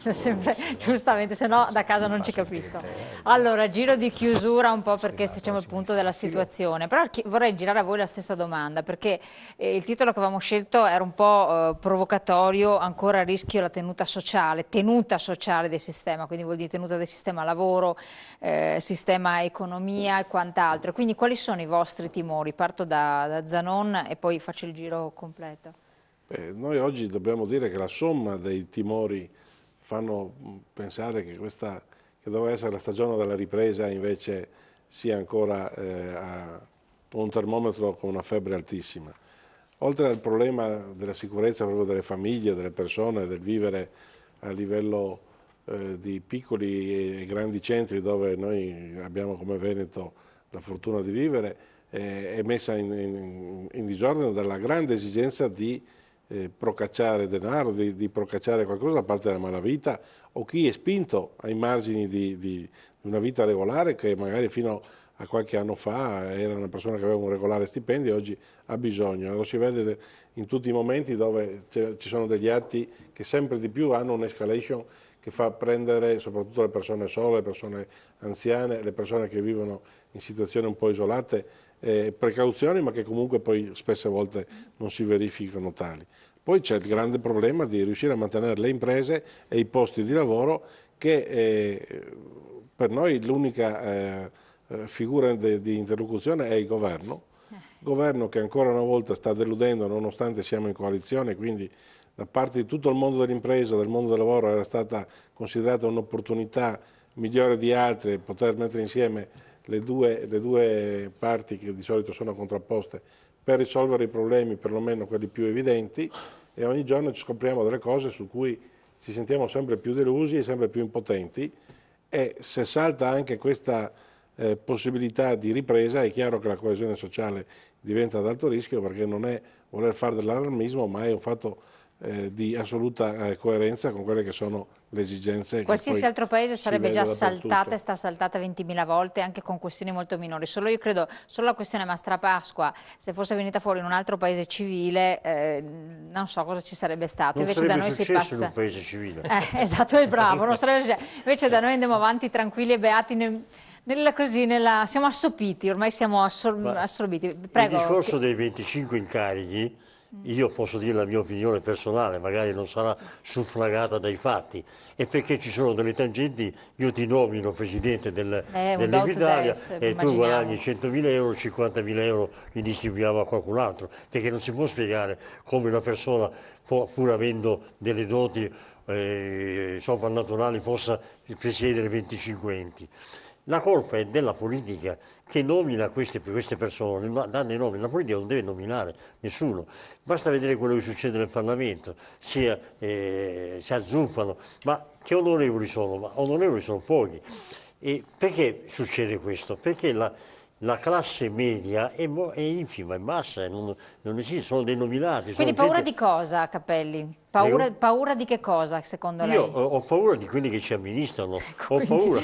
Sempre, giustamente, se no da casa non ci capisco. Allora, giro di chiusura un po' perché facciamo il punto della situazione, però vorrei girare a voi la stessa domanda, perché il titolo che avevamo scelto era un po' provocatorio, ancora a rischio la tenuta sociale del sistema, quindi vuol dire tenuta del sistema lavoro, sistema economia e quant'altro. Quindi quali sono i vostri timori? Parto da Zanon e poi faccio il giro completo. Noi oggi dobbiamo dire che la somma dei timori fanno pensare che questa, che doveva essere la stagione della ripresa, invece sia ancora a un termometro con una febbre altissima. Oltre al problema della sicurezza proprio delle famiglie, delle persone, del vivere a livello di piccoli e grandi centri dove noi abbiamo come Veneto la fortuna di vivere, è messa in disordine dalla grande esigenza di procacciare denaro, di procacciare qualcosa da parte della malavita o chi è spinto ai margini di una vita regolare che magari fino a qualche anno fa era una persona che aveva un regolare stipendio e oggi ha bisogno. Lo si vede in tutti i momenti dove ci sono degli atti che sempre di più hanno un'escalation che fa prendere soprattutto le persone sole, le persone anziane, le persone che vivono in situazioni un po' isolate, precauzioni ma che comunque poi spesse volte non si verificano tali. Poi c'è il grande problema di riuscire a mantenere le imprese e i posti di lavoro che per noi l'unica figura di interlocuzione è il governo che ancora una volta sta deludendo nonostante siamo in coalizione, quindi da parte di tutto il mondo dell'impresa, del mondo del lavoro era stata considerata un'opportunità migliore di altre poter mettere insieme le due parti che di solito sono contrapposte per risolvere i problemi, perlomeno quelli più evidenti, e ogni giorno ci scopriamo delle cose su cui ci sentiamo sempre più delusi e sempre più impotenti, e se salta anche questa possibilità di ripresa è chiaro che la coesione sociale diventa ad alto rischio, perché non è voler fare dell'allarmismo ma è un fatto di assoluta coerenza con quelle che sono le esigenze. Qualsiasi altro paese sarebbe già saltata e sta saltata 20.000 volte anche con questioni molto minori. Solo io credo, solo la questione Mastrapasqua, se fosse venuta fuori in un altro paese civile, non so cosa ci sarebbe stato. Non invece da noi si passa in un paese civile. Esatto, è bravo, non sarebbe... invece da noi andiamo avanti tranquilli e beati siamo assopiti, ormai siamo assorbiti. Prego. Il discorso dei 25 incarichi, io posso dire la mia opinione personale, magari non sarà suffragata dai fatti, è perché ci sono delle tangenti, io ti nomino presidente dell'Equitalia e tu guadagni 100.000 euro, 50.000 euro li distribuiamo a qualcun altro, perché non si può spiegare come una persona, pur avendo delle doti soprannaturali, possa presiedere 25 enti. La colpa è della politica che nomina queste persone, danno i nomi. La politica non deve nominare nessuno, basta vedere quello che succede nel Parlamento, si azzufano, ma che onorevoli sono? Ma onorevoli sono pochi. E perché succede questo? Perché la classe media è infima, è bassa, non esiste, sono dei nominati. Quindi paura di cosa, Cappelli? Paura di che cosa, secondo lei? Io ho paura di quelli che ci amministrano, ho paura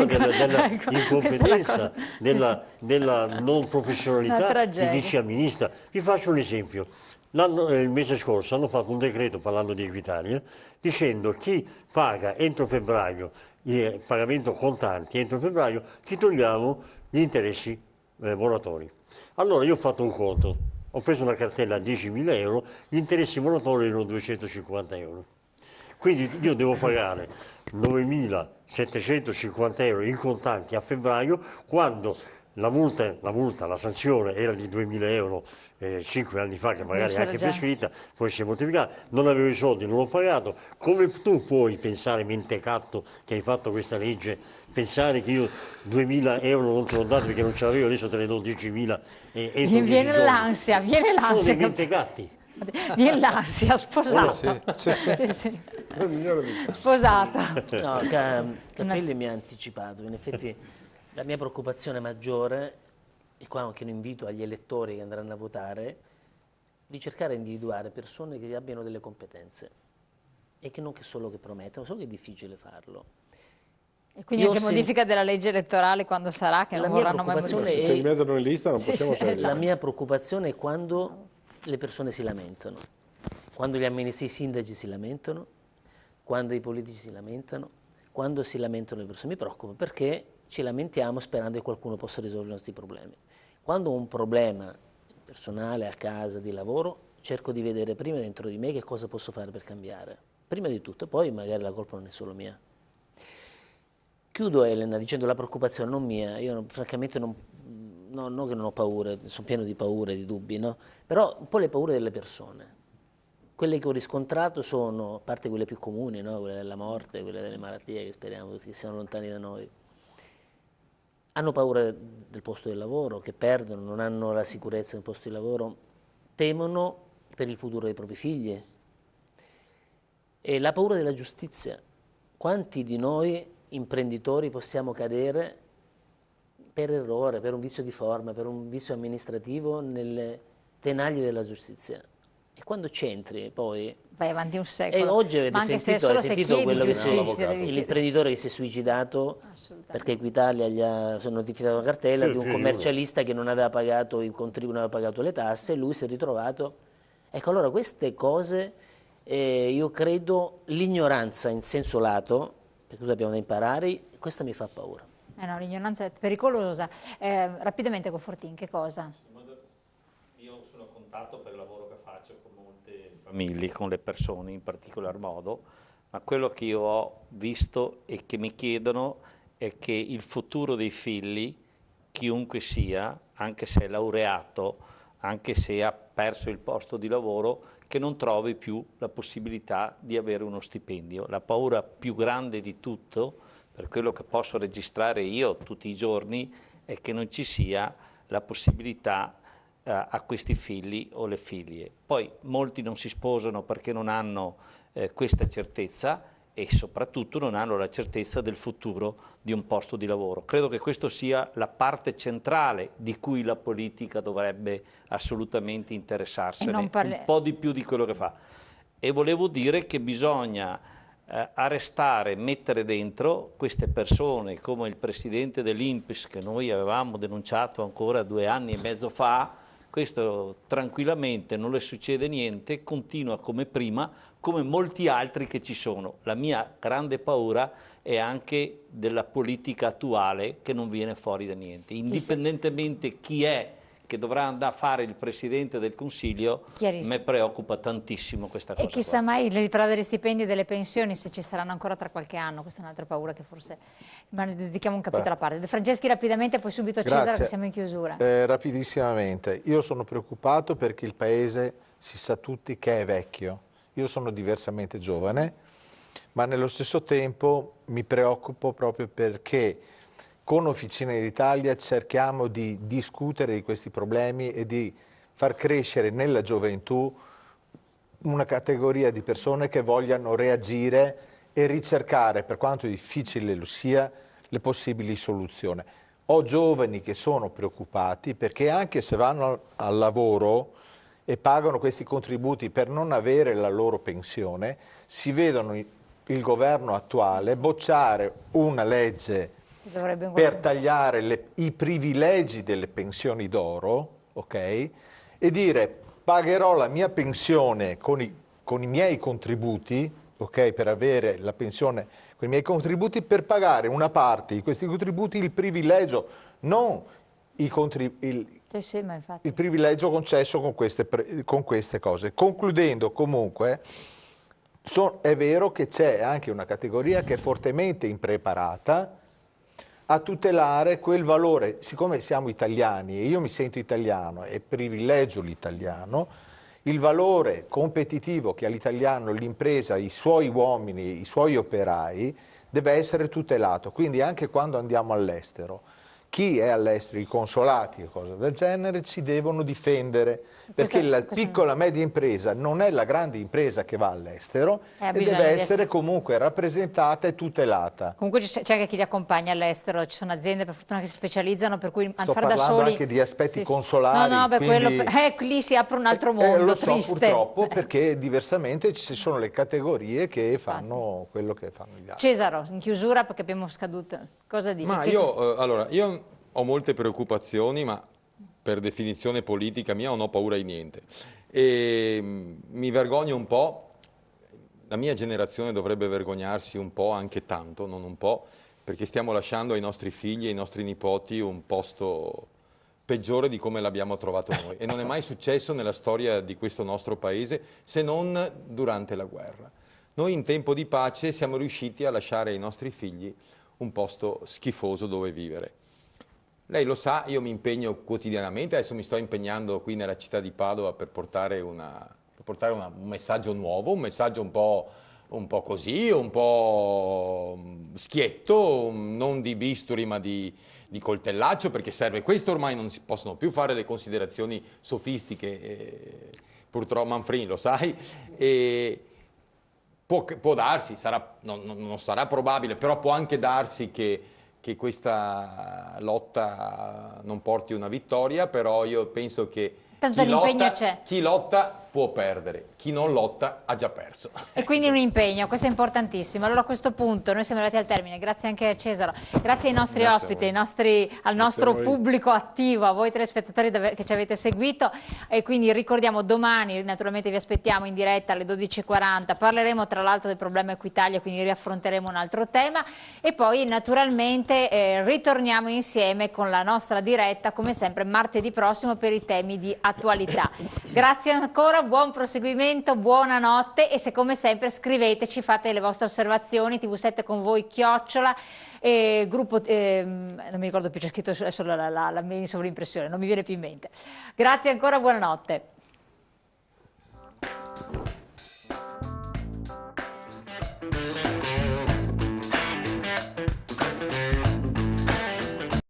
dell'incompetenza, della non professionalità di chi ci amministra. Vi faccio un esempio. Il mese scorso hanno fatto un decreto, parlando di Equitalia, dicendo chi paga entro febbraio, il pagamento contanti entro febbraio, ti togliamo gli interessi moratori. Allora io ho fatto un conto, ho preso una cartella a 10.000 euro, gli interessi moratori erano 250 euro. Quindi io devo pagare 9.750 euro in contanti a febbraio, quando la sanzione era di 2.000 euro 5 anni fa, che magari è anche prescritta, poi si è moltiplicata, non avevo i soldi, non l'ho pagato. Come tu puoi pensare, mentecatto, che hai fatto questa legge, pensare che io 2.000 euro non te l'ho dato perché non ce l'avevo, adesso te ne do 10.000 viene l'ansia, sono dei mentecatti. Viene l'ansia, sposato. Sì. Sposato. No, Cappelli mi ha anticipato, in effetti la mia preoccupazione maggiore, e qua anche un invito agli elettori che andranno a votare, di cercare di individuare persone che abbiano delle competenze e che non che solo che promettono, so che è difficile farlo. E quindi anche modifica della legge elettorale quando sarà, che non vorranno mai modificare. Se ci mettono in lista non possiamo scegliere. La mia preoccupazione è quando le persone si lamentano. quando i sindaci si lamentano, quando i politici si lamentano, quando si lamentano le persone. Mi preoccupa perché ci lamentiamo sperando che qualcuno possa risolvere i nostri problemi. Quando ho un problema personale, a casa, di lavoro, cerco di vedere prima dentro di me che cosa posso fare per cambiare. Prima di tutto, poi magari la colpa non è solo mia. Chiudo, Elena, dicendo la preoccupazione non mia, io francamente non che non ho paure, sono pieno di paure, di dubbi, no? Però un po' le paure delle persone. Quelle che ho riscontrato sono, a parte quelle più comuni, no? Quelle della morte, quelle delle malattie che speriamo che siano lontani da noi. Hanno paura del posto del lavoro, che perdono, non hanno la sicurezza del posto di lavoro, temono per il futuro dei propri figli. E la paura della giustizia. Quanti di noi imprenditori possiamo cadere per errore, per un vizio di forma, per un vizio amministrativo nelle tenaglie della giustizia? E quando c'entri poi... Vai avanti un secolo. E oggi avete sentito quello che l'imprenditore che si è suicidato perché Equitalia gli ha notificato una cartella di un commercialista che non aveva pagato il contributo, non aveva pagato le tasse, e lui si è ritrovato. Ecco, allora queste cose, io credo, l'ignoranza in senso lato, perché noi abbiamo da imparare, questa mi fa paura. No, l'ignoranza è pericolosa. Rapidamente, Confortin, che cosa? Io sono a contatto per il lavoro che faccio con molte famiglie, con le persone in particolar modo, ma quello che io ho visto e che mi chiedono è che il futuro dei figli, chiunque sia, anche se è laureato, anche se ha perso il posto di lavoro, che non trovi più la possibilità di avere uno stipendio. La paura più grande di tutto, per quello che posso registrare io tutti i giorni, è che non ci sia la possibilità a questi figli o le figlie. Poi molti non si sposano perché non hanno questa certezza e soprattutto non hanno la certezza del futuro di un posto di lavoro. Credo che questa sia la parte centrale di cui la politica dovrebbe assolutamente interessarsene, un po' di più di quello che fa. E volevo dire che bisogna arrestare, mettere dentro queste persone come il presidente dell'INPS che noi avevamo denunciato ancora 2 anni e mezzo fa. Questo tranquillamente non le succede niente, continua come prima, come molti altri che ci sono. La mia grande paura è anche della politica attuale che non viene fuori da niente, indipendentemente chi è che dovrà andare a fare il Presidente del Consiglio. Mi preoccupa tantissimo questa cosa. E chissà mai le riprove degli stipendi e delle pensioni, se ci saranno ancora tra qualche anno. Questa è un'altra paura che forse... Ma ne dedichiamo un capitolo a parte. De Franceschi, rapidamente, poi subito Cesare, che siamo in chiusura. Rapidissimamente. Io sono preoccupato perché il Paese, si sa tutti, che è vecchio. Io sono diversamente giovane, ma nello stesso tempo mi preoccupo proprio perché con Officine d'Italia cerchiamo di discutere di questi problemi e di far crescere nella gioventù una categoria di persone che vogliano reagire e ricercare, per quanto difficile lo sia, le possibili soluzioni. Ho giovani che sono preoccupati perché anche se vanno al lavoro e pagano questi contributi per non avere la loro pensione, si vedono il governo attuale bocciare una legge per tagliare i privilegi delle pensioni d'oro, ok? E dire pagherò la mia pensione con i miei contributi, ok? Per avere la pensione con i miei contributi, per pagare una parte di questi contributi il privilegio, non il privilegio concesso con queste cose. Concludendo comunque, è vero che c'è anche una categoria che è fortemente impreparata a tutelare quel valore. Siccome siamo italiani e io mi sento italiano e privilegio l'italiano, il valore competitivo che ha l'italiano, l'impresa, i suoi uomini, i suoi operai, deve essere tutelato. Quindi anche quando andiamo all'estero, chi è all'estero, i consolati e cose del genere, ci devono difendere, perché la piccola media impresa non è la grande impresa che va all'estero e deve essere comunque rappresentata e tutelata. Comunque c'è anche chi li accompagna all'estero, ci sono aziende per fortuna che si specializzano, per cui sto fare da parlando soli... anche di aspetti consolari. No, per quindi... lì si apre un altro mondo, lo so, triste. purtroppo, perché diversamente ci sono le categorie che fanno quello che fanno gli altri. Cesaro, in chiusura perché abbiamo scaduto. Cosa dici? Ma io ho molte preoccupazioni, ma per definizione politica mia non ho paura di niente. E mi vergogno un po', la mia generazione dovrebbe vergognarsi un po', anche tanto, non un po', perché stiamo lasciando ai nostri figli e ai nostri nipoti un posto peggiore di come l'abbiamo trovato noi. E non è mai successo nella storia di questo nostro paese, se non durante la guerra. Noi in tempo di pace siamo riusciti a lasciare ai nostri figli un posto schifoso dove vivere. Lei lo sa, io mi impegno quotidianamente, adesso mi sto impegnando qui nella città di Padova per portare un messaggio nuovo, un messaggio un po' così, un po' schietto, non di bisturi ma di coltellaccio, perché serve questo, ormai non si possono più fare le considerazioni sofistiche, purtroppo Manfrini lo sai, e può darsi, non sarà probabile, però può anche darsi che questa lotta non porti una vittoria, però io penso che tanto l'impegno c'è. Chi lotta può perdere, chi non lotta ha già perso. E quindi un impegno, questo è importantissimo. Allora a questo punto noi siamo arrivati al termine, grazie anche a Cesaro, grazie ai nostri ospiti, al nostro pubblico attivo, a voi telespettatori che ci avete seguito, e quindi ricordiamo domani naturalmente vi aspettiamo in diretta alle 12:40, parleremo tra l'altro del problema Equitalia, quindi riaffronteremo un altro tema e poi naturalmente ritorniamo insieme con la nostra diretta come sempre martedì prossimo per i temi di attualità. Grazie ancora, buon proseguimento, buonanotte e se come sempre scriveteci, fate le vostre osservazioni, TV7 con voi @ gruppo, non mi ricordo più, c'è scritto adesso la mia sovrimpressione, non mi viene più in mente. Grazie ancora, buonanotte.